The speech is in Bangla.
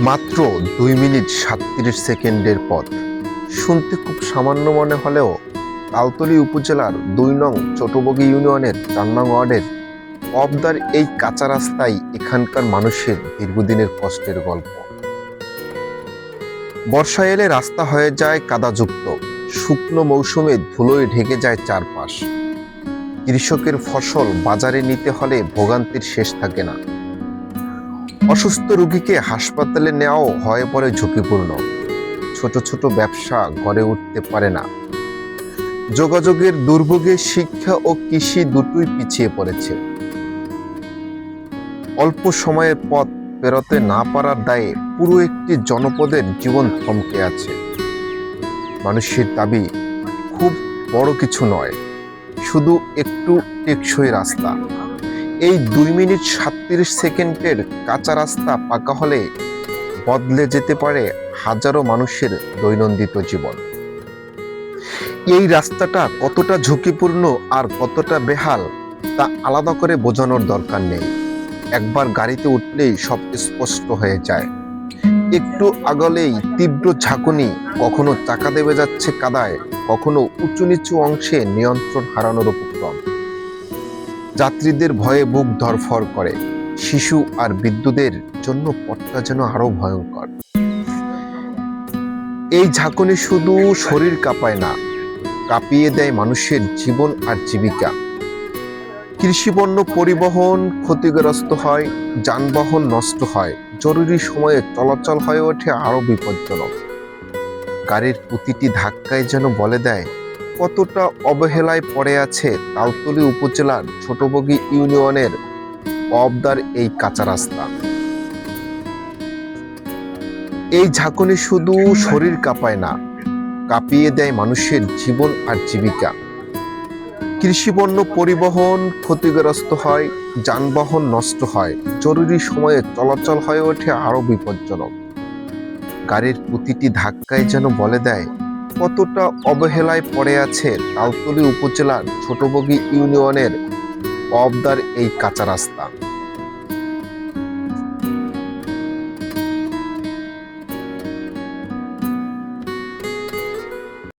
মাত্র 2 মিনিট 37 সেকেন্ডের পথ। শুনতে খুব সামান্য মনে হলেও তালতলী উপজেলার 2 নং ছোটবগি ইউনিয়নের 4 নং ওয়ার্ডের পবদার এই কাঁচা রাস্তায় এখানকার মানুষের দীর্ঘদিনের কষ্টের গল্প। বর্ষা এলে রাস্তা হয়ে যায় কাদাযুক্ত, শুকনো মৌসুমে ধুলোয় ঢেকে যায় চারপাশ। কৃষকের ফসল বাজারে নিতে হলে ভোগান্তির শেষ থাকে না। অসুস্থ রোগীকে হাসপাতালে নেওয়াও হয়ে পড়ে ঝুঁকিপূর্ণ। ছোট ছোট ব্যবসা গড়ে উঠতে পারে না। যোগাযোগের দুর্ভোগে শিক্ষা ও কৃষি দুটোই পিছিয়ে পড়েছে। অল্প সময়ের পথ পেরোতে না পারার দায়ে পুরো একটি জনপদের জীবন থমকে আছে। মানুষের দাবি খুব বড় কিছু নয়, শুধু একটু টেকসই রাস্তা। এই 2 মিনিট 37 সেকেন্ডের কাঁচা রাস্তা পাকা হলে বদলে যেতে পারে হাজারো মানুষের দৈনন্দিন জীবন। এই রাস্তাটা কতটা ঝুঁকিপূর্ণ আর কতটা বেহাল তা আলাদা করে বোঝানোর দরকার নেই। একবার গাড়িতে উঠলেই সব স্পষ্ট হয়ে যায়। একটু আগলেই তীব্র ঝাঁকুনি, কখনো চাকা দেবে যাচ্ছে কাদায়, কখনো উঁচু নিচু অংশে নিয়ন্ত্রণ হারানোর উপক্রম। যাত্রীদের ভয়ে বুক ধড়ফড় করে, শিশু আর বৃদ্ধদের জন্য পথটা যেন আরো ভয়ঙ্কর। এই ঝাঁকুনি শুধু শরীর কাঁপায় না, কাঁপিয়ে দেয় মানুষের জীবন আর জীবিকা। কৃষিপণ্য পরিবহন ক্ষতিগ্রস্ত হয়, যানবাহন নষ্ট হয়, জরুরি সময়ে চলাচল হয়ে ওঠে আরো বিপজ্জনক। গাড়ির প্রতিটি ধাক্কায় যেন বলে দেয় কতটা অবহেলায় পড়ে আছে তালতলী উপজেলার ছোটবগি ইউনিয়নের পবদার এই কাঁচা রাস্তা। এই ঝাঁকুনি শুধু শরীর কাঁপায় না, কাঁপিয়ে দেয় মানুষের জীবন আর জীবিকা। কৃষিপণ্য পরিবহন ক্ষতিগ্রস্ত হয়, যানবাহন নষ্ট হয়, জরুরি সময়ে চলাচল হয়ে ওঠে আরো বিপজ্জনক। গাড়ির প্রতিটি ধাক্কায় যেন বলে দেয় কতটা অবহেলায় পড়ে আছে তালতলী উপজেলার ছোটবগি ইউনিয়নের পবদার এই কাঁচা রাস্তা।